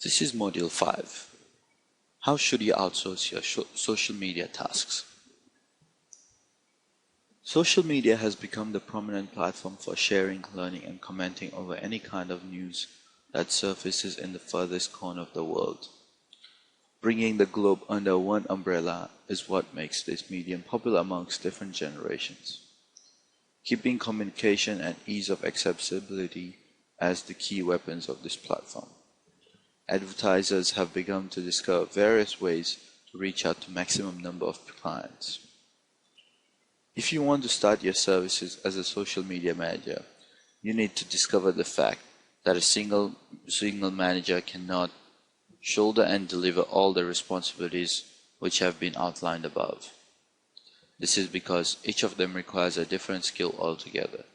This is Module 5. How should you outsource your social media tasks? Social media has become the prominent platform for sharing, learning, and commenting over any kind of news that surfaces in the furthest corner of the world. Bringing the globe under one umbrella is what makes this medium popular amongst different generations, keeping communication and ease of accessibility as the key weapons of this platform. Advertisers have begun to discover various ways to reach out to maximum number of clients. If you want to start your services as a social media manager, you need to discover the fact that a single manager cannot shoulder and deliver all the responsibilities which have been outlined above. This is because each of them requires a different skill altogether.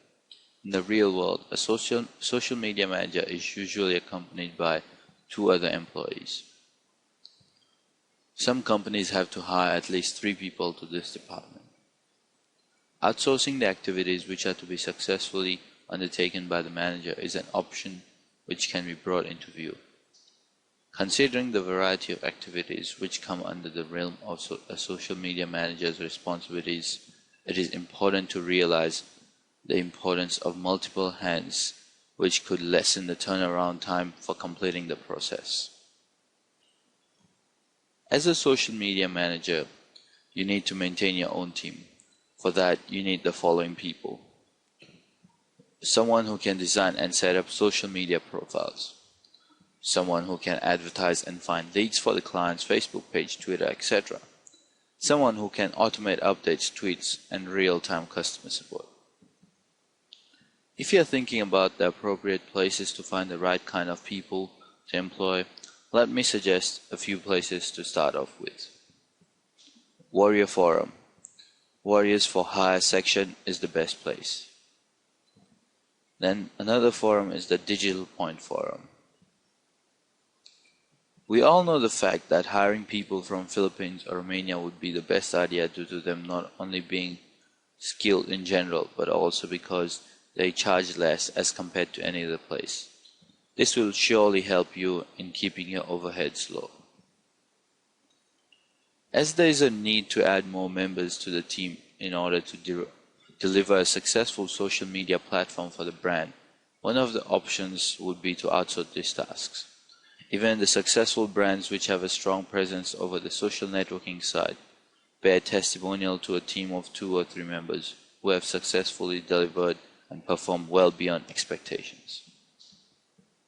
In the real world, a social media manager is usually accompanied by 2 other employees. Some companies have to hire at least 3 people to this department. Outsourcing the activities which are to be successfully undertaken by the manager is an option which can be brought into view. Considering the variety of activities which come under the realm of a social media manager's responsibilities, it is important to realize the importance of multiple hands, which could lessen the turnaround time for completing the process. As a social media manager, you need to maintain your own team. For that, you need the following people. Someone who can design and set up social media profiles. Someone who can advertise and find leads for the client's Facebook page, Twitter, etc. Someone who can automate updates, tweets, and real-time customer support. If you are thinking about the appropriate places to find the right kind of people to employ, let me suggest a few places to start off with. Warrior Forum. Warriors for Hire section is the best place. Then another forum is the Digital Point Forum. We all know the fact that hiring people from Philippines or Romania would be the best idea due to them not only being skilled in general, but also because they charge less as compared to any other place. This will surely help you in keeping your overheads low. As there is a need to add more members to the team in order to deliver a successful social media platform for the brand, one of the options would be to outsource these tasks. Even the successful brands which have a strong presence over the social networking side bear testimonial to a team of 2 or 3 members who have successfully delivered and performed well beyond expectations.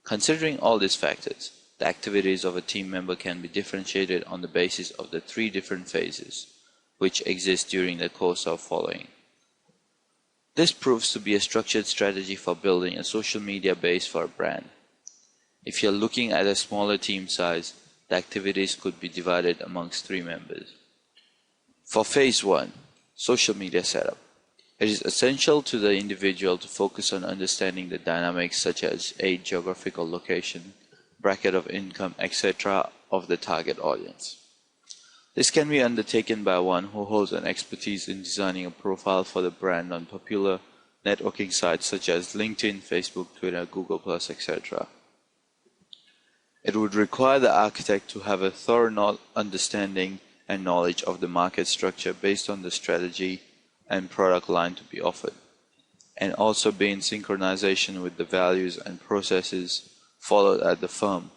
Considering all these factors, the activities of a team member can be differentiated on the basis of the 3 different phases which exist during the course of following. This proves to be a structured strategy for building a social media base for a brand. If you're looking at a smaller team size, the activities could be divided amongst 3 members. For Phase 1, Social Media Setup. It is essential to the individual to focus on understanding the dynamics such as age, geographical location, bracket of income, etc. of the target audience. This can be undertaken by one who holds an expertise in designing a profile for the brand on popular networking sites such as LinkedIn, Facebook, Twitter, Google+, etc. It would require the architect to have a thorough understanding and knowledge of the market structure based on the strategy and product line to be offered, and also be in synchronization with the values and processes followed at the firm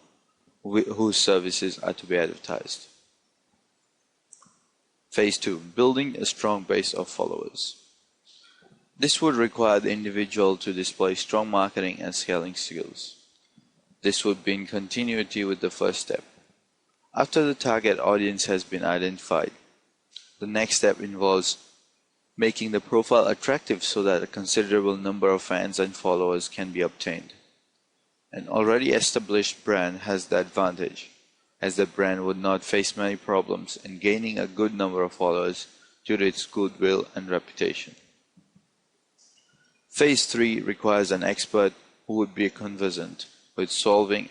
whose services are to be advertised. Phase 2. Building a strong base of followers. This would require the individual to display strong marketing and scaling skills. This would be in continuity with the first step. After the target audience has been identified, the next step involves making the profile attractive so that a considerable number of fans and followers can be obtained. An already established brand has the advantage, as the brand would not face many problems in gaining a good number of followers due to its goodwill and reputation. Phase 3 requires an expert who would be conversant with solving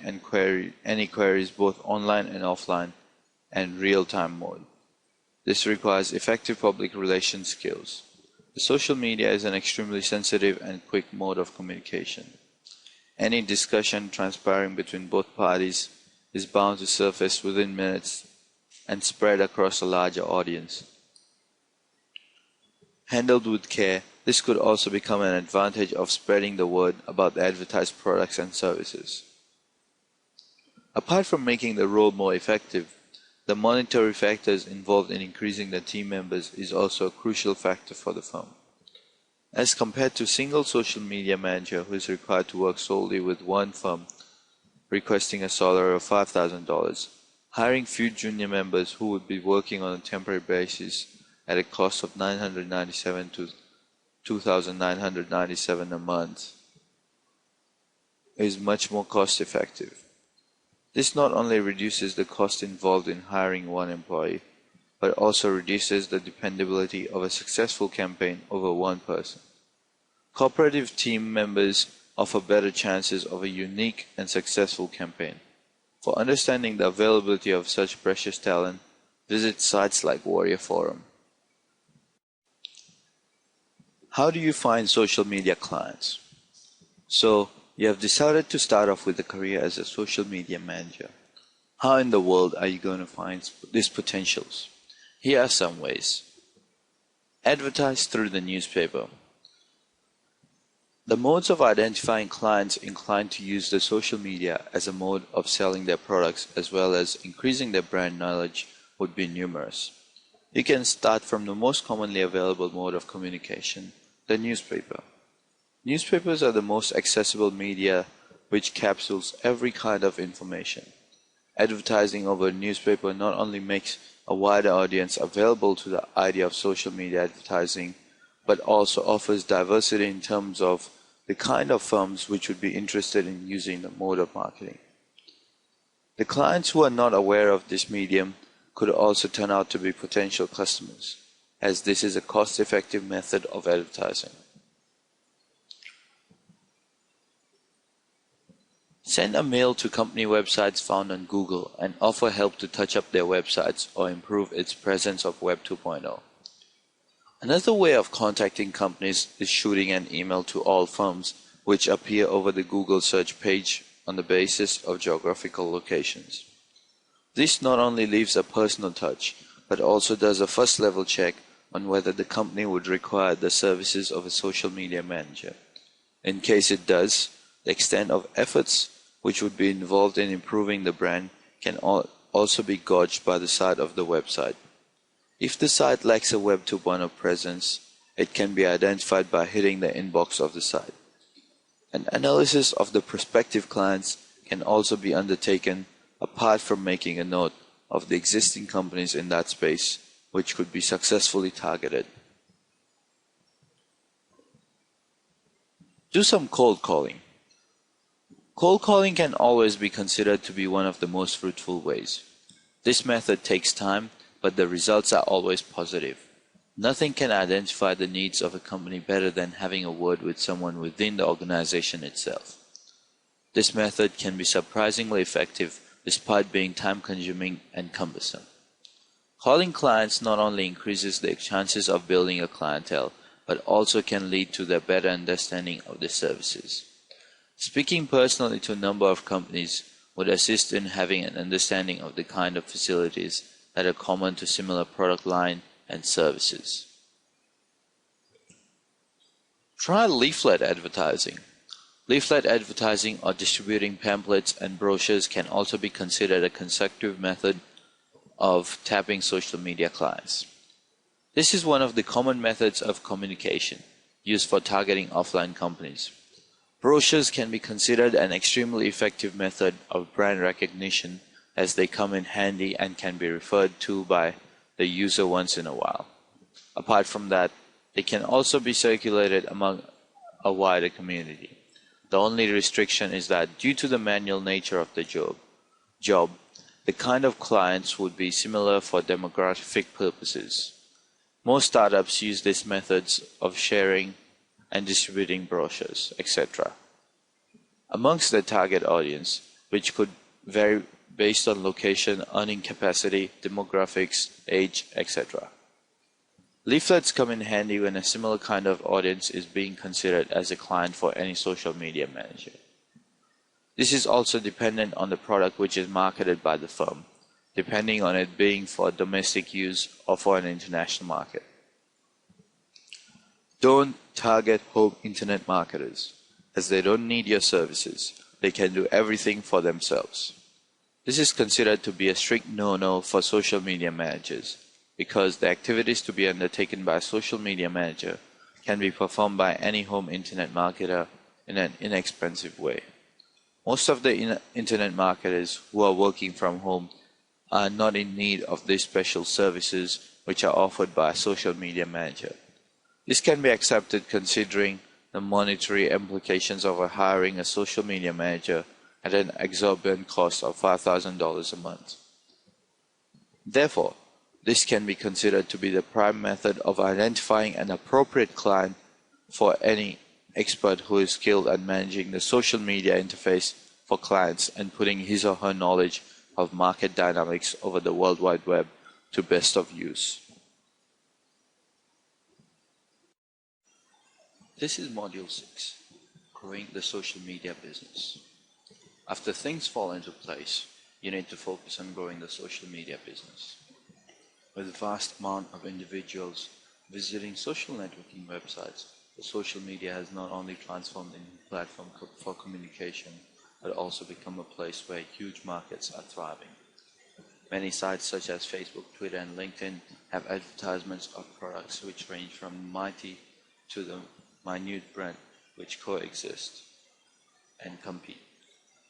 any queries both online and offline and real-time mode. This requires effective public relations skills. The social media is an extremely sensitive and quick mode of communication. Any discussion transpiring between both parties is bound to surface within minutes and spread across a larger audience. Handled with care, this could also become an advantage of spreading the word about the advertised products and services. Apart from making the role more effective, the monetary factors involved in increasing the team members is also a crucial factor for the firm. As compared to a single social media manager who is required to work solely with one firm, requesting a salary of $5,000, hiring few junior members who would be working on a temporary basis at a cost of $997 to $2,997 a month is much more cost effective. This not only reduces the cost involved in hiring one employee, but also reduces the dependability of a successful campaign over one person. Cooperative team members offer better chances of a unique and successful campaign. For understanding the availability of such precious talent, visit sites like Warrior Forum. How do you find social media clients? So, you have decided to start off with a career as a social media manager. How in the world are you going to find these potentials? Here are some ways. Advertise through the newspaper. The modes of identifying clients inclined to use the social media as a mode of selling their products as well as increasing their brand knowledge would be numerous. You can start from the most commonly available mode of communication, the newspaper. Newspapers are the most accessible media which capsules every kind of information. Advertising over a newspaper not only makes a wider audience available to the idea of social media advertising, but also offers diversity in terms of the kind of firms which would be interested in using the mode of marketing. The clients who are not aware of this medium could also turn out to be potential customers, as this is a cost-effective method of advertising. Send a mail to company websites found on Google and offer help to touch up their websites or improve its presence of Web 2.0. Another way of contacting companies is shooting an email to all firms which appear over the Google search page on the basis of geographical locations. This not only leaves a personal touch, but also does a first-level check on whether the company would require the services of a social media manager. In case it does, the extent of efforts which would be involved in improving the brand can also be gauged by the size of the website. If the site lacks a Web 2.0 presence, it can be identified by hitting the inbox of the site. An analysis of the prospective clients can also be undertaken apart from making a note of the existing companies in that space which could be successfully targeted. Do some cold calling. Cold calling can always be considered to be one of the most fruitful ways. This method takes time, but the results are always positive. Nothing can identify the needs of a company better than having a word with someone within the organization itself. This method can be surprisingly effective despite being time-consuming and cumbersome. Calling clients not only increases the chances of building a clientele, but also can lead to their better understanding of the services. Speaking personally to a number of companies would assist in having an understanding of the kind of facilities that are common to similar product line and services. Try leaflet advertising. Leaflet advertising or distributing pamphlets and brochures can also be considered a consecutive method of tapping social media clients. This is one of the common methods of communication used for targeting offline companies. Brochures can be considered an extremely effective method of brand recognition as they come in handy and can be referred to by the user once in a while. Apart from that, they can also be circulated among a wider community. The only restriction is that due to the manual nature of the job, the kind of clients would be similar for demographic purposes. Most startups use these methods of sharing and distributing brochures, etc. amongst the target audience, which could vary based on location, earning capacity, demographics, age, etc. Leaflets come in handy when a similar kind of audience is being considered as a client for any social media manager. This is also dependent on the product which is marketed by the firm, depending on it being for domestic use or for an international market. Don't target home internet marketers, as they don't need your services. They can do everything for themselves. This is considered to be a strict no-no for social media managers, because the activities to be undertaken by a social media manager can be performed by any home internet marketer in an inexpensive way. Most of the internet marketers who are working from home are not in need of these special services which are offered by a social media manager. This can be accepted considering the monetary implications of hiring a social media manager at an exorbitant cost of $5,000 a month. Therefore, this can be considered to be the prime method of identifying an appropriate client for any expert who is skilled at managing the social media interface for clients and putting his or her knowledge of market dynamics over the World Wide Web to best of use. This is Module 6, Growing the Social Media Business. After things fall into place, you need to focus on growing the social media business. With a vast amount of individuals visiting social networking websites, the social media has not only transformed into a platform for communication, but also become a place where huge markets are thriving. Many sites such as Facebook, Twitter, and LinkedIn have advertisements of products which range from mighty to the minute brand which coexist and compete.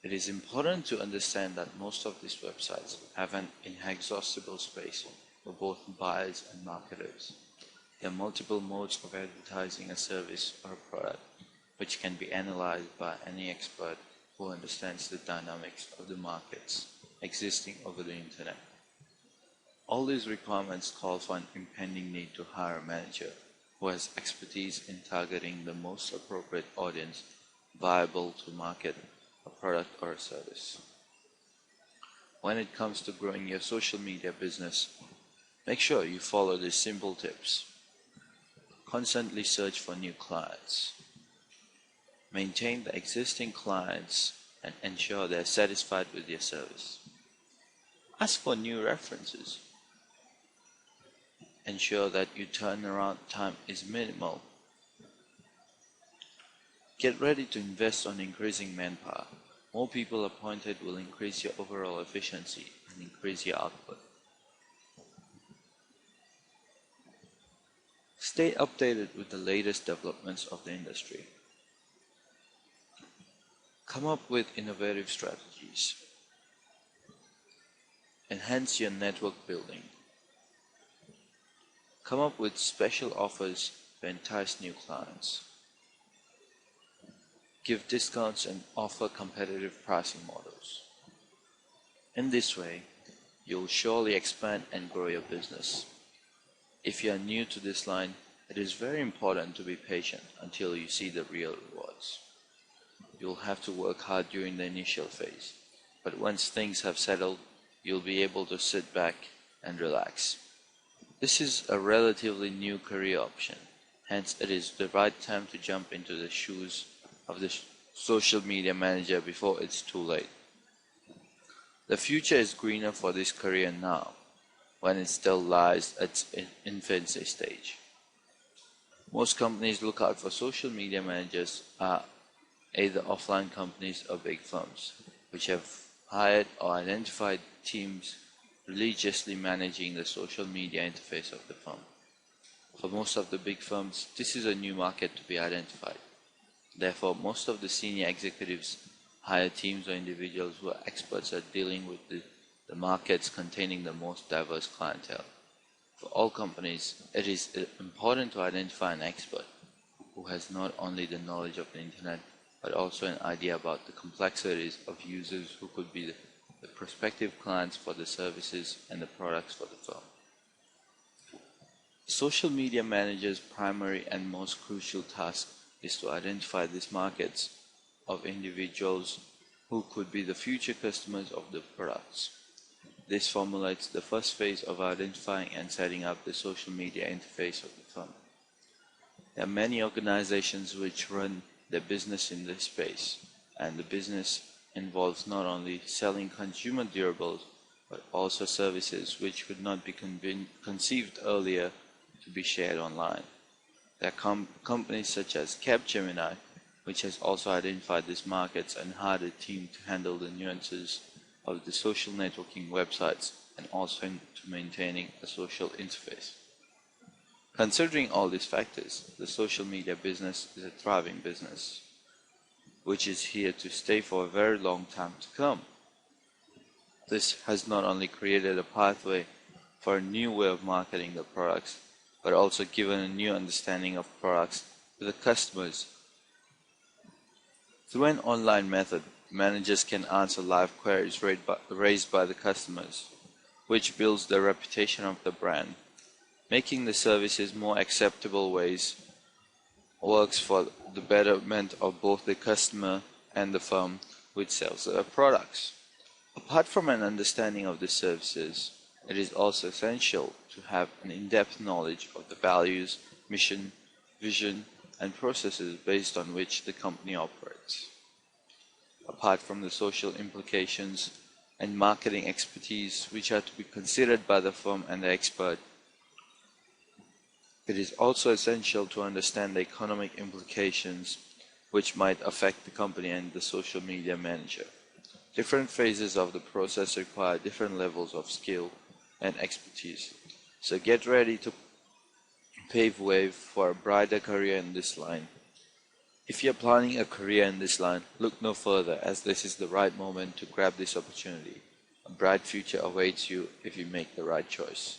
It is important to understand that most of these websites have an inexhaustible space for both buyers and marketers. There are multiple modes of advertising a service or a product, which can be analyzed by any expert who understands the dynamics of the markets existing over the internet. All these requirements call for an impending need to hire a manager who has expertise in targeting the most appropriate audience viable to market a product or a service. When it comes to growing your social media business, make sure you follow these simple tips. Constantly search for new clients. Maintain the existing clients and ensure they are satisfied with your service. Ask for new references. Ensure that your turnaround time is minimal. Get ready to invest on increasing manpower. More people appointed will increase your overall efficiency and increase your output. Stay updated with the latest developments of the industry. Come up with innovative strategies. Enhance your network building. Come up with special offers to entice new clients. Give discounts and offer competitive pricing models. In this way, you'll surely expand and grow your business. If you are new to this line, it is very important to be patient until you see the real rewards. You'll have to work hard during the initial phase, but once things have settled, you'll be able to sit back and relax. This is a relatively new career option, hence it is the right time to jump into the shoes of the social media manager before it's too late. The future is greener for this career now, when it still lies at its infancy stage. Most companies look out for social media managers are either offline companies or big firms, which have hired or identified teams religiously managing the social media interface of the firm. For most of the big firms, this is a new market to be identified. Therefore, most of the senior executives hire teams or individuals who are experts at dealing with the markets containing the most diverse clientele. For all companies, it is important to identify an expert who has not only the knowledge of the internet, but also an idea about the complexities of users who could be the prospective clients for the services and the products for the firm. Social media manager's primary and most crucial task is to identify these markets of individuals who could be the future customers of the products. This formulates the first phase of identifying and setting up the social media interface of the firm. There are many organizations which run their business in this space, and the business involves not only selling consumer durables, but also services which could not be conceived earlier to be shared online. There are companies such as Capgemini, which has also identified these markets and hired a team to handle the nuances of the social networking websites and also into maintaining a social interface. Considering all these factors, the social media business is a thriving business, which is here to stay for a very long time to come. This has not only created a pathway for a new way of marketing the products, but also given a new understanding of products to the customers. Through an online method, managers can answer live queries raised by the customers, which builds the reputation of the brand. Making the services more acceptable ways works for the betterment of both the customer and the firm which sells their products. Apart from an understanding of the services, it is also essential to have an in-depth knowledge of the values, mission, vision, and processes based on which the company operates. Apart from the social implications and marketing expertise which are to be considered by the firm and the expert, it is also essential to understand the economic implications which might affect the company and the social media manager. Different phases of the process require different levels of skill and expertise. So get ready to pave way for a brighter career in this line. If you're planning a career in this line, look no further, as this is the right moment to grab this opportunity. A bright future awaits you if you make the right choice.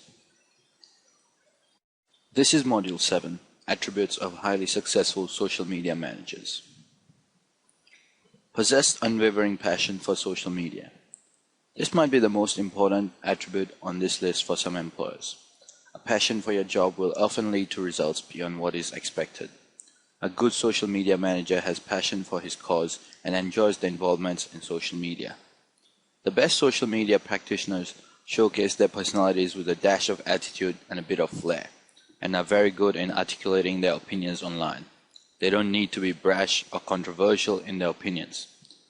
This is Module 7, Attributes of Highly Successful Social Media Managers. Possess unwavering passion for social media. This might be the most important attribute on this list for some employers. A passion for your job will often lead to results beyond what is expected. A good social media manager has passion for his cause and enjoys the involvements in social media. The best social media practitioners showcase their personalities with a dash of attitude and a bit of flair, and are very good in articulating their opinions online. They don't need to be brash or controversial in their opinions,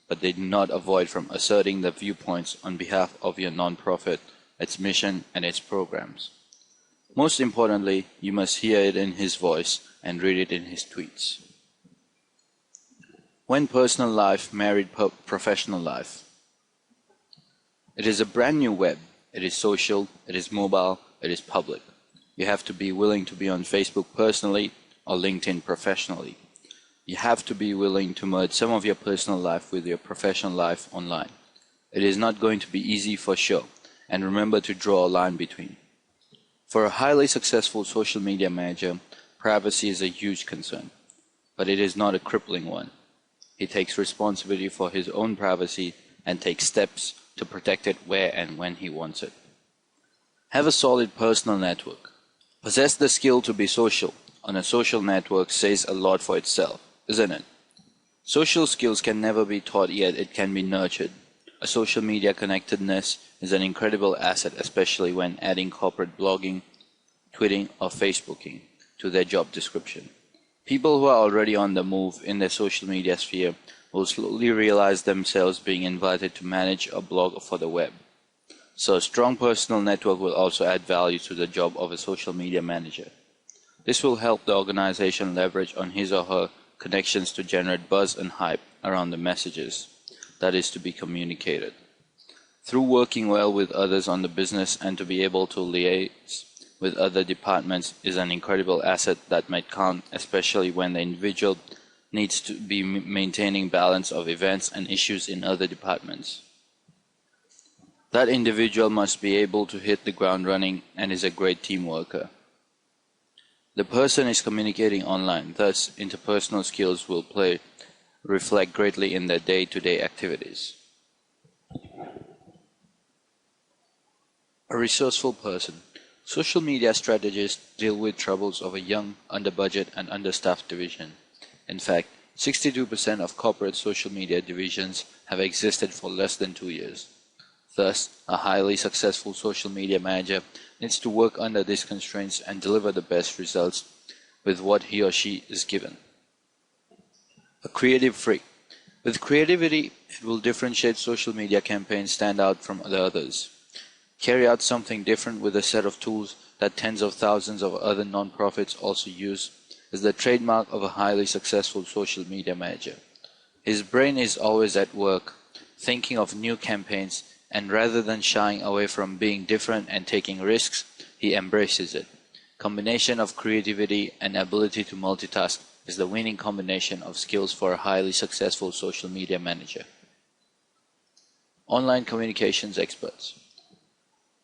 but they do not avoid from asserting their viewpoints on behalf of your non-profit, its mission, and its programs. Most importantly, you must hear it in his voice and read it in his tweets. When personal life married professional life. It is a brand new web. It is social, it is mobile, it is public. You have to be willing to be on Facebook personally or LinkedIn professionally. You have to be willing to merge some of your personal life with your professional life online. It is not going to be easy for sure, and remember to draw a line between. For a highly successful social media manager, privacy is a huge concern, but it is not a crippling one. He takes responsibility for his own privacy and takes steps to protect it where and when he wants it. Have a solid personal network. Possess the skill to be social on a social network says a lot for itself, isn't it? Social skills can never be taught, yet it can be nurtured. A social media connectedness is an incredible asset, especially when adding corporate blogging, tweeting, or Facebooking to their job description. People who are already on the move in their social media sphere will slowly realize themselves being invited to manage a blog for the web. So a strong personal network will also add value to the job of a social media manager. This will help the organization leverage on his or her connections to generate buzz and hype around the messages that is to be communicated. Through working well with others on the business and to be able to liaise with other departments is an incredible asset that might count, especially when the individual needs to be maintaining balance of events and issues in other departments. That individual must be able to hit the ground running and is a great team worker. The person is communicating online, thus interpersonal skills will reflect greatly in their day-to-day activities. A resourceful person. Social media strategists deal with troubles of a young, under-budget and understaffed division. In fact, 62% of corporate social media divisions have existed for less than 2 years. Thus, a highly successful social media manager needs to work under these constraints and deliver the best results with what he or she is given. A creative freak. With creativity, it will differentiate social media campaigns stand out from the others. Carry out something different with a set of tools that tens of thousands of other non-profits also use is the trademark of a highly successful social media manager. His brain is always at work, thinking of new campaigns, and rather than shying away from being different and taking risks, he embraces it. Combination of creativity and ability to multitask is the winning combination of skills for a highly successful social media manager. Online communications experts.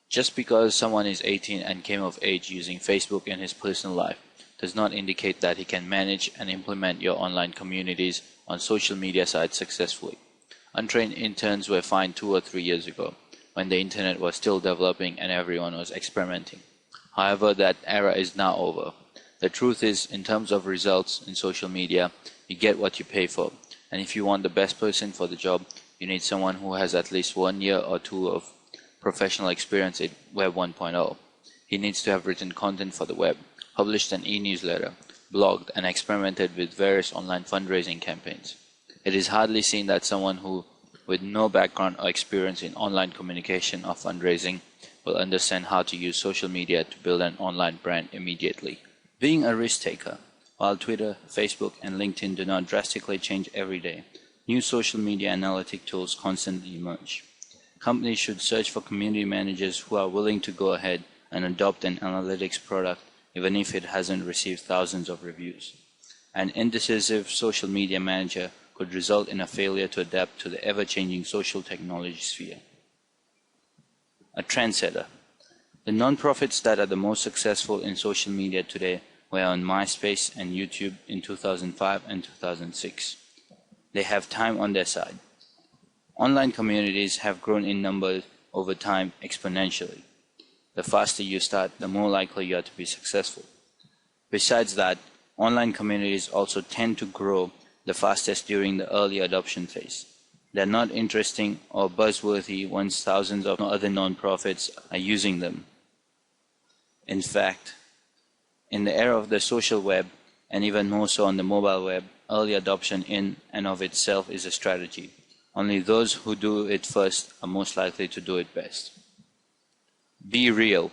Just because someone is 18 and came of age using Facebook in his personal life does not indicate that he can manage and implement your online communities on social media sites successfully. Untrained interns were fine 2 or 3 years ago, when the internet was still developing and everyone was experimenting. However, that era is now over. The truth is, in terms of results in social media, you get what you pay for, and if you want the best person for the job, you need someone who has at least 1 year or 2 of professional experience in Web 1.0. He needs to have written content for the web, published an e-newsletter, blogged, and experimented with various online fundraising campaigns. It is hardly seen that someone who, with no background or experience in online communication or fundraising, will understand how to use social media to build an online brand immediately. Being a risk taker. While Twitter, Facebook, and LinkedIn do not drastically change every day, new social media analytic tools constantly emerge. Companies should search for community managers who are willing to go ahead and adopt an analytics product even if it hasn't received thousands of reviews. An indecisive social media manager could result in a failure to adapt to the ever-changing social technology sphere. A trendsetter. The non-profits that are the most successful in social media today were on MySpace and YouTube in 2005 and 2006. They have time on their side. Online communities have grown in numbers over time exponentially. The faster you start, the more likely you are to be successful. Besides that, online communities also tend to grow the fastest during the early adoption phase. They are not interesting or buzzworthy once thousands of other non-profits are using them. In fact, in the era of the social web, and even more so on the mobile web, early adoption in and of itself is a strategy. Only those who do it first are most likely to do it best. Be real.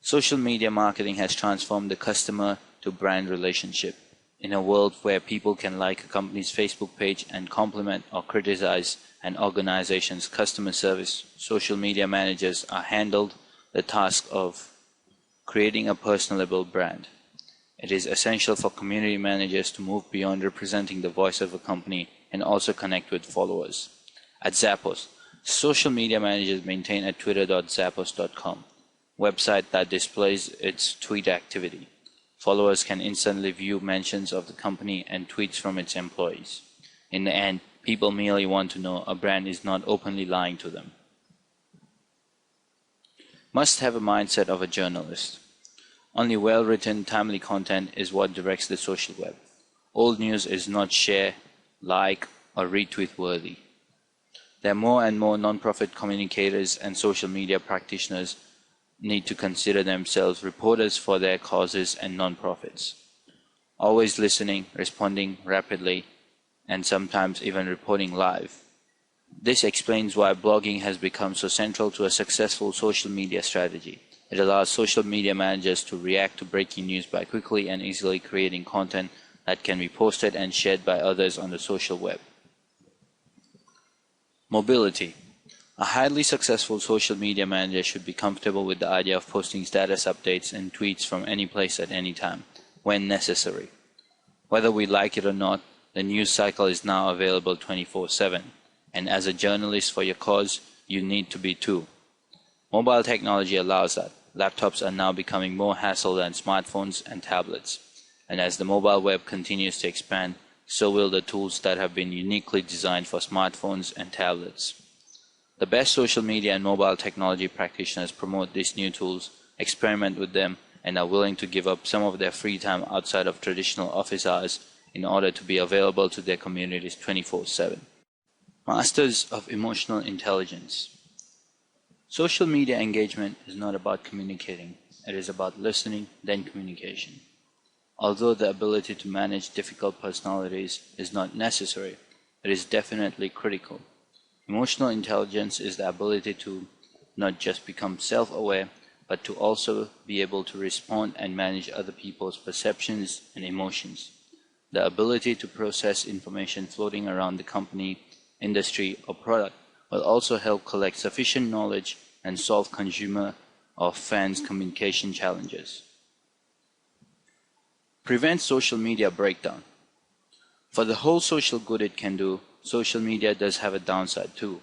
Social media marketing has transformed the customer to brand relationship. In a world where people can like a company's Facebook page and compliment or criticize an organization's customer service, social media managers are handled the task of creating a personable brand. It is essential for community managers to move beyond representing the voice of a company and also connect with followers. At Zappos, social media managers maintain a twitter.zappos.com website that displays its tweet activity. Followers can instantly view mentions of the company and tweets from its employees. In the end, people merely want to know a brand is not openly lying to them. Must have a mindset of a journalist. Only well-written, timely content is what directs the social web. Old news is not share, like, or retweet worthy. There are more and more non-profit communicators and social media practitioners need to consider themselves reporters for their causes and non-profits. Always listening, responding rapidly, and sometimes even reporting live. This explains why blogging has become so central to a successful social media strategy. It allows social media managers to react to breaking news by quickly and easily creating content that can be posted and shared by others on the social web. Mobility. A highly successful social media manager should be comfortable with the idea of posting status updates and tweets from any place at any time, when necessary. Whether we like it or not, the news cycle is now available 24/7, and as a journalist for your cause, you need to be too. Mobile technology allows that. Laptops are now becoming more hassle than smartphones and tablets, and as the mobile web continues to expand, so will the tools that have been uniquely designed for smartphones and tablets. The best social media and mobile technology practitioners promote these new tools, experiment with them, and are willing to give up some of their free time outside of traditional office hours in order to be available to their communities 24/7. Masters of emotional intelligence. Social media engagement is not about communicating. It is about listening, then communication. Although the ability to manage difficult personalities is not necessary, it is definitely critical. Emotional intelligence is the ability to not just become self-aware, but to also be able to respond and manage other people's perceptions and emotions. The ability to process information floating around the company, industry, or product will also help collect sufficient knowledge and solve consumer or fans' communication challenges. Prevent social media breakdown. For the whole social good it can do, social media does have a downside too.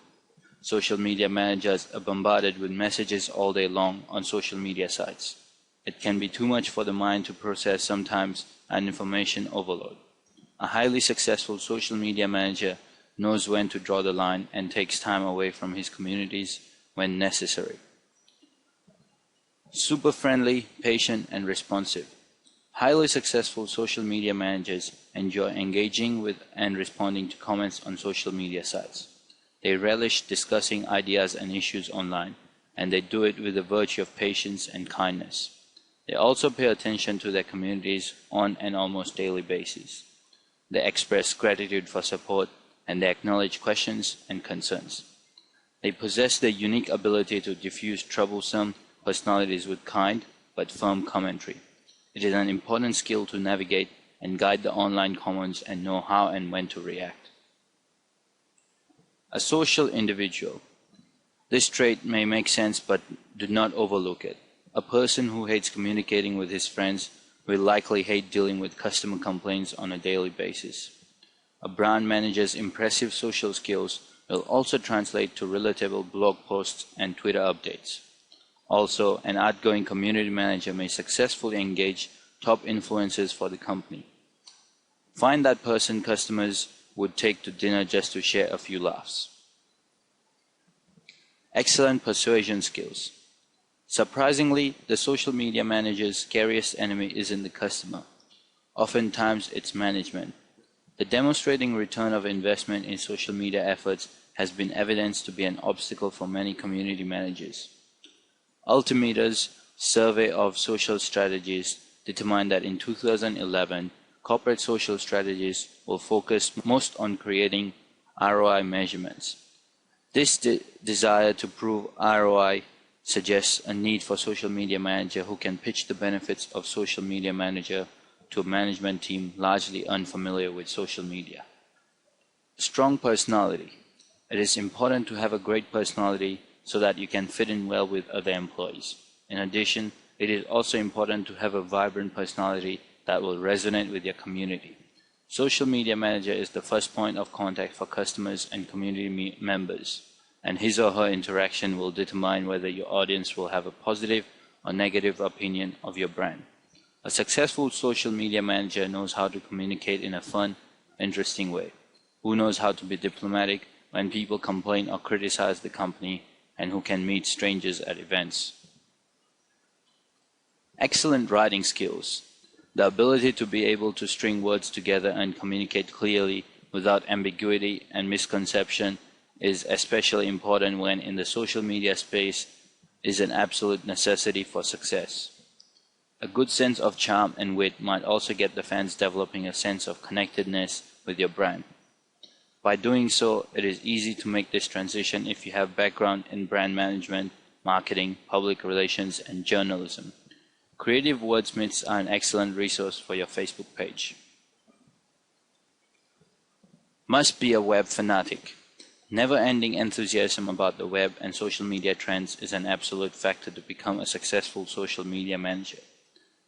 Social media managers are bombarded with messages all day long on social media sites. It can be too much for the mind to process sometimes, and information overload. A highly successful social media manager knows when to draw the line and takes time away from his communities when necessary. Super friendly, patient, and responsive. Highly successful social media managers enjoy engaging with and responding to comments on social media sites. They relish discussing ideas and issues online, and they do it with the virtue of patience and kindness. They also pay attention to their communities on an almost daily basis. They express gratitude for support, and they acknowledge questions and concerns. They possess the unique ability to diffuse troublesome personalities with kind but firm commentary. It is an important skill to navigate and guide the online commons and know how and when to react. A social individual. This trait may make sense, but do not overlook it. A person who hates communicating with his friends will likely hate dealing with customer complaints on a daily basis. A brand manager's impressive social skills will also translate to relatable blog posts and Twitter updates. Also, an outgoing community manager may successfully engage top influencers for the company. Find that person customers would take to dinner just to share a few laughs. Excellent persuasion skills. Surprisingly, the social media manager's scariest enemy isn't the customer. Oftentimes, it's management. The demonstrating return of investment in social media efforts has been evidenced to be an obstacle for many community managers. Altimeter's survey of social strategies determined that in 2011, corporate social strategies will focus most on creating ROI measurements. This desire to prove ROI suggests a need for social media manager who can pitch the benefits of social media manager to a management team largely unfamiliar with social media. Strong personality. It is important to have a great personality so that you can fit in well with other employees. In addition, it is also important to have a vibrant personality that will resonate with your community. Social media manager is the first point of contact for customers and community members, and his or her interaction will determine whether your audience will have a positive or negative opinion of your brand. A successful social media manager knows how to communicate in a fun, interesting way, who knows how to be diplomatic when people complain or criticize the company, and who can meet strangers at events. Excellent writing skills. The ability to be able to string words together and communicate clearly without ambiguity and misconception is especially important when in the social media space is an absolute necessity for success. A good sense of charm and wit might also get the fans developing a sense of connectedness with your brand. By doing so, it is easy to make this transition if you have background in brand management, marketing, public relations, and journalism. Creative wordsmiths are an excellent resource for your Facebook page. Must be a web fanatic. Never-ending enthusiasm about the web and social media trends is an absolute factor to become a successful social media manager.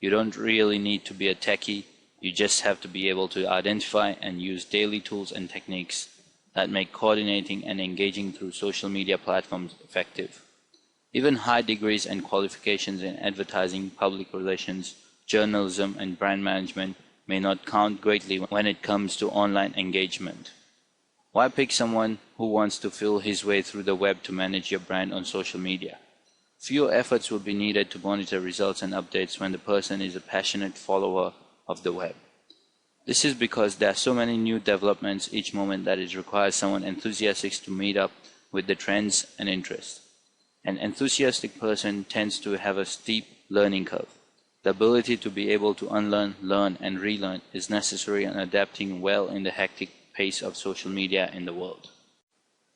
You don't really need to be a techie, you just have to be able to identify and use daily tools and techniques that make coordinating and engaging through social media platforms effective. Even high degrees and qualifications in advertising, public relations, journalism, and brand management may not count greatly when it comes to online engagement. Why pick someone who wants to feel his way through the web to manage your brand on social media? Fewer efforts will be needed to monitor results and updates when the person is a passionate follower of the web. This is because there are so many new developments each moment that it requires someone enthusiastic to meet up with the trends and interests. An enthusiastic person tends to have a steep learning curve. The ability to be able to unlearn, learn, and relearn is necessary in adapting well in the hectic pace of social media in the world.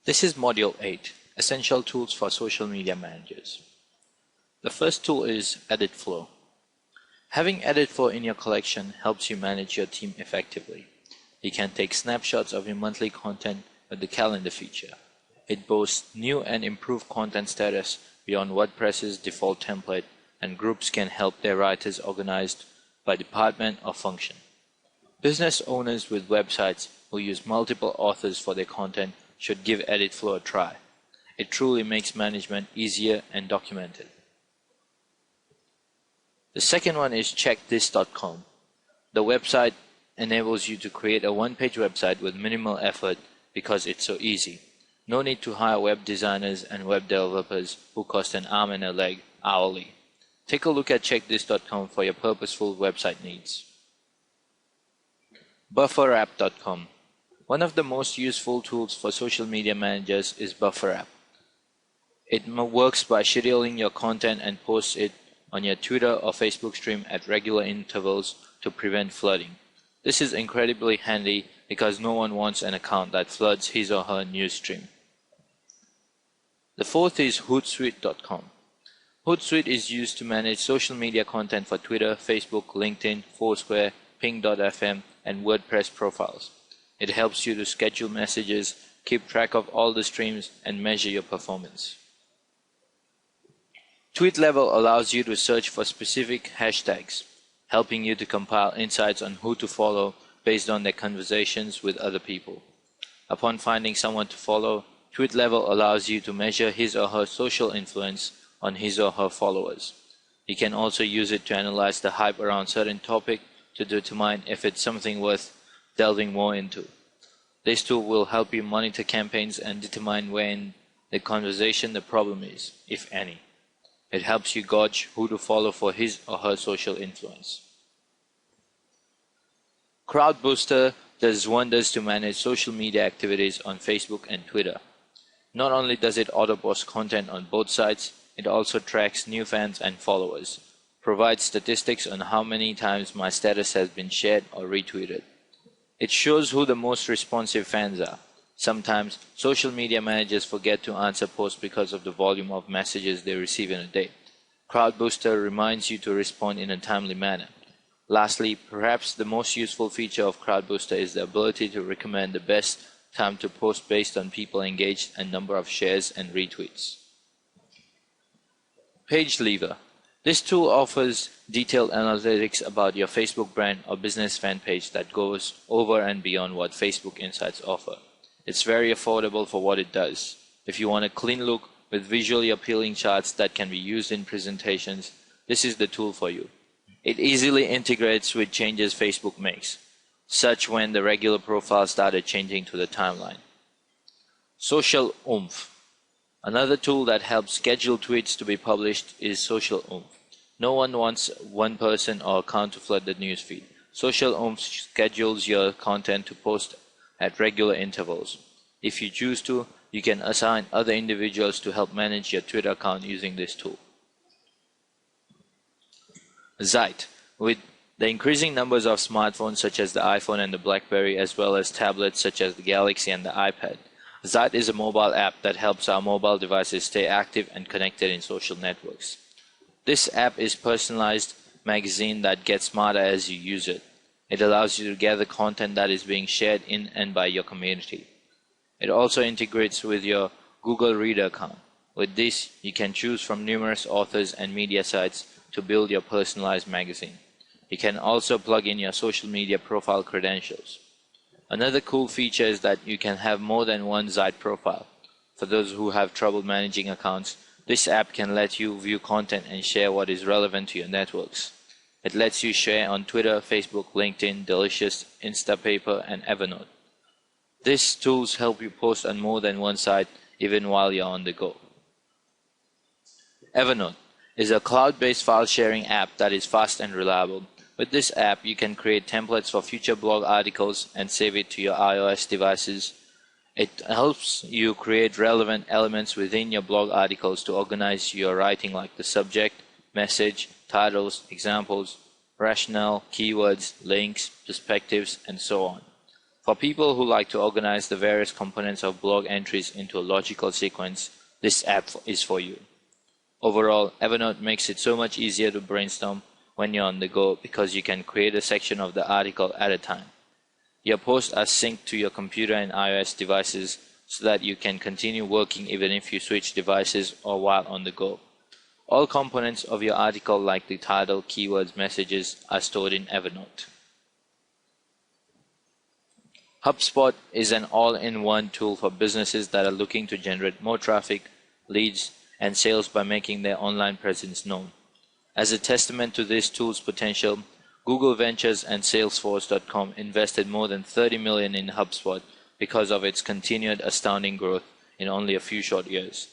This is Module 8, Essential Tools for Social Media Managers. The first tool is EditFlow. Having EditFlow in your collection helps you manage your team effectively. You can take snapshots of your monthly content with the calendar feature. It boasts new and improved content status beyond WordPress's default template, and groups can help their writers organized by department or function. Business owners with websites who use multiple authors for their content should give EditFlow a try. It truly makes management easier and documented. The second one is checkthis.com. The website enables you to create a one-page website with minimal effort because it's so easy. No need to hire web designers and web developers who cost an arm and a leg hourly. Take a look at checkthis.com for your purposeful website needs. Bufferapp.com. One of the most useful tools for social media managers is Bufferapp. It works by scheduling your content and posts it on your Twitter or Facebook stream at regular intervals to prevent flooding. This is incredibly handy because no one wants an account that floods his or her news stream. The fourth is Hootsuite.com. Hootsuite is used to manage social media content for Twitter, Facebook, LinkedIn, Foursquare, Ping.fm, and WordPress profiles. It helps you to schedule messages, keep track of all the streams, and measure your performance. TweetLevel allows you to search for specific hashtags, helping you to compile insights on who to follow based on their conversations with other people. Upon finding someone to follow, TweetLevel allows you to measure his or her social influence on his or her followers. You can also use it to analyze the hype around certain topic to determine if it's something worth delving more into. This tool will help you monitor campaigns and determine where in the conversation the problem is, if any. It helps you gauge who to follow for his or her social influence. CrowdBooster does wonders to manage social media activities on Facebook and Twitter. Not only does it auto-post content on both sites, it also tracks new fans and followers, provides statistics on how many times my status has been shared or retweeted. It shows who the most responsive fans are. Sometimes, social media managers forget to answer posts because of the volume of messages they receive in a day. CrowdBooster reminds you to respond in a timely manner. Lastly, perhaps the most useful feature of CrowdBooster is the ability to recommend the best time to post based on people engaged and number of shares and retweets. PageLever. This tool offers detailed analytics about your Facebook brand or business fan page that goes over and beyond what Facebook Insights offer. It's very affordable for what it does. If you want a clean look with visually appealing charts that can be used in presentations, this is the tool for you. It easily integrates with changes Facebook makes, such when the regular profile started changing to the timeline. Social Oomph. Another tool that helps schedule tweets to be published is Social Oomph. No one wants one person or account to flood the newsfeed. Social Oomph schedules your content to post at regular intervals. If you choose to, you can assign other individuals to help manage your Twitter account using this tool. Zeit. With the increasing numbers of smartphones such as the iPhone and the BlackBerry, as well as tablets such as the Galaxy and the iPad, Zeit is a mobile app that helps our mobile devices stay active and connected in social networks. This app is a personalized magazine that gets smarter as you use it. It allows you to gather content that is being shared in and by your community. It also integrates with your Google Reader account. With this, you can choose from numerous authors and media sites to build your personalized magazine. You can also plug in your social media profile credentials. Another cool feature is that you can have more than one Zeit profile. For those who have trouble managing accounts, this app can let you view content and share what is relevant to your networks. It lets you share on Twitter, Facebook, LinkedIn, Delicious, Instapaper, and Evernote. These tools help you post on more than one site even while you're on the go. Evernote is a cloud-based file sharing app that is fast and reliable. With this app, you can create templates for future blog articles and save it to your iOS devices. It helps you create relevant elements within your blog articles to organize your writing, like the subject, message, titles, examples, rationale, keywords, links, perspectives, and so on. For people who like to organize the various components of blog entries into a logical sequence, this app is for you. Overall, Evernote makes it so much easier to brainstorm when you're on the go because you can create a section of the article at a time. Your posts are synced to your computer and iOS devices so that you can continue working even if you switch devices or while on the go. All components of your article like the title, keywords, messages are stored in Evernote. HubSpot is an all-in-one tool for businesses that are looking to generate more traffic, leads, and sales by making their online presence known. As a testament to this tool's potential, Google Ventures and Salesforce.com invested more than $30 million in HubSpot because of its continued astounding growth in only a few short years.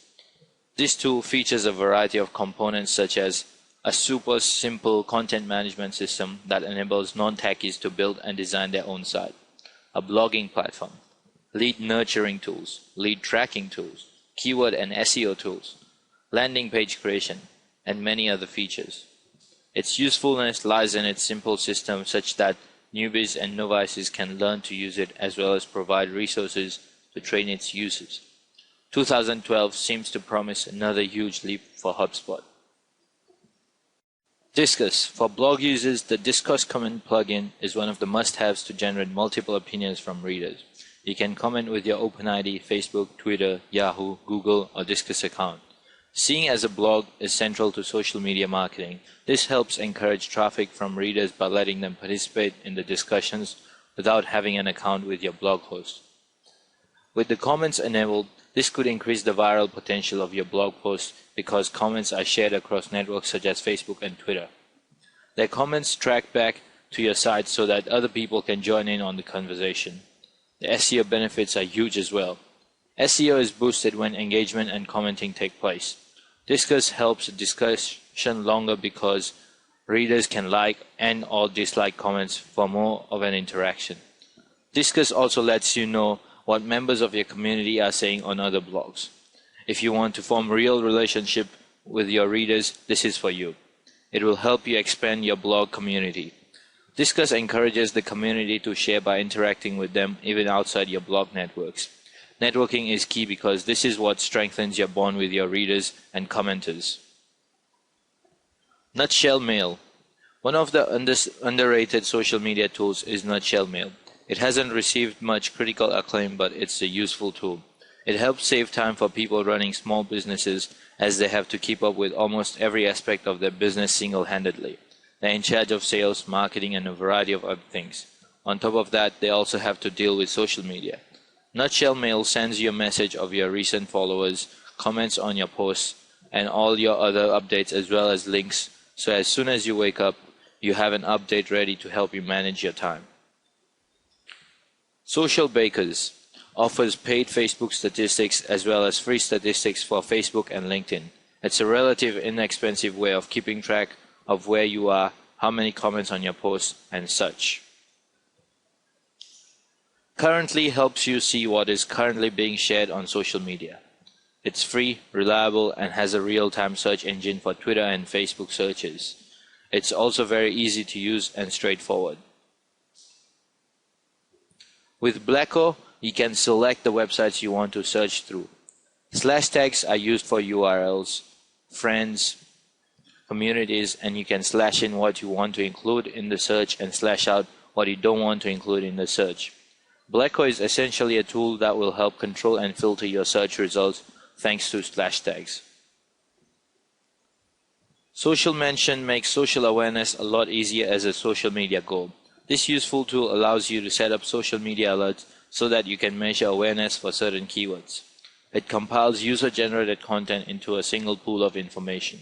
This tool features a variety of components such as a super simple content management system that enables non-techies to build and design their own site, a blogging platform, lead nurturing tools, lead tracking tools, keyword and SEO tools, landing page creation, and many other features. Its usefulness lies in its simple system such that newbies and novices can learn to use it as well as provide resources to train its users. 2012 seems to promise another huge leap for HubSpot. Disqus. For blog users, the Disqus comment plugin is one of the must-haves to generate multiple opinions from readers. You can comment with your OpenID, Facebook, Twitter, Yahoo, Google, or Disqus account. Seeing as a blog is central to social media marketing, this helps encourage traffic from readers by letting them participate in the discussions without having an account with your blog host. With the comments enabled, this could increase the viral potential of your blog post because comments are shared across networks such as Facebook and Twitter. Their comments track back to your site so that other people can join in on the conversation. The SEO benefits are huge as well. SEO is boosted when engagement and commenting take place. Disqus helps the discussion longer because readers can like and or dislike comments for more of an interaction. Disqus also lets you know what members of your community are saying on other blogs. If you want to form real relationship with your readers, this is for you. It will help you expand your blog community. Disqus encourages the community to share by interacting with them even outside your blog networks. Networking is key because this is what strengthens your bond with your readers and commenters. Nutshell Mail. One of the underrated social media tools is Nutshell Mail. It hasn't received much critical acclaim, but it's a useful tool. It helps save time for people running small businesses as they have to keep up with almost every aspect of their business single-handedly. They're in charge of sales, marketing, and a variety of other things. On top of that, they also have to deal with social media. Nutshell Mail sends you a message of your recent followers, comments on your posts, and all your other updates as well as links, so as soon as you wake up, you have an update ready to help you manage your time. Social Bakers offers paid Facebook statistics as well as free statistics for Facebook and LinkedIn. It's a relatively inexpensive way of keeping track of where you are, how many comments on your posts, and such. Currently helps you see what is currently being shared on social media. It's free, reliable, and has a real-time search engine for Twitter and Facebook searches. It's also very easy to use and straightforward. With Blacko, you can select the websites you want to search through. Slash tags are used for URLs, friends, communities, and you can slash in what you want to include in the search and slash out what you don't want to include in the search. Blacko is essentially a tool that will help control and filter your search results thanks to slash tags. Social Mention makes social awareness a lot easier as a social media goal. This useful tool allows you to set up social media alerts so that you can measure awareness for certain keywords. It compiles user-generated content into a single pool of information.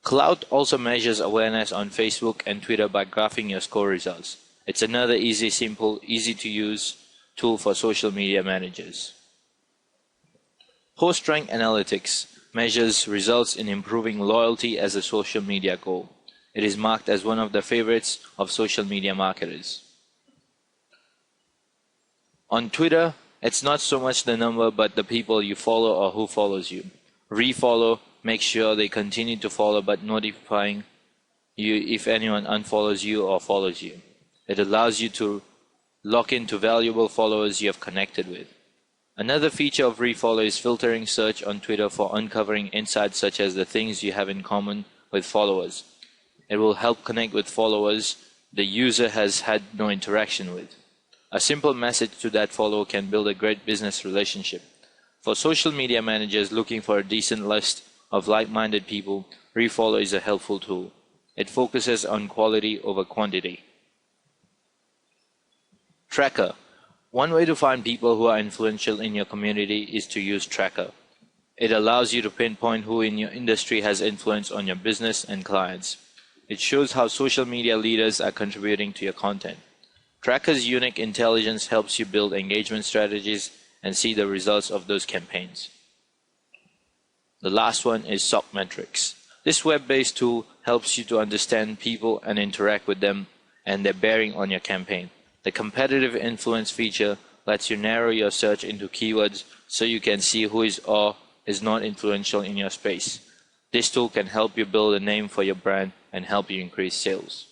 Clout also measures awareness on Facebook and Twitter by graphing your score results. It's another easy, simple, easy-to-use tool for social media managers. PostRank Analytics measures results in improving loyalty as a social media goal. It is marked as one of the favorites of social media marketers. On Twitter, it's not so much the number but the people you follow or who follows you. Refollow, make sure they continue to follow but notifying you if anyone unfollows you or follows you. It allows you to Lock into valuable followers you have connected with. Another feature of Refollow is filtering search on Twitter for uncovering insights such as the things you have in common with followers. It will help connect with followers the user has had no interaction with. A simple message to that follower can build a great business relationship. For social media managers looking for a decent list of like-minded people, Refollow is a helpful tool. It focuses on quality over quantity. Tracker. One way to find people who are influential in your community is to use Tracker. It allows you to pinpoint who in your industry has influence on your business and clients. It shows how social media leaders are contributing to your content. Tracker's unique intelligence helps you build engagement strategies and see the results of those campaigns. The last one is Sockmetrics. This web-based tool helps you to understand people and interact with them and their bearing on your campaign. The competitive influence feature lets you narrow your search into keywords so you can see who is or is not influential in your space. This tool can help you build a name for your brand and help you increase sales.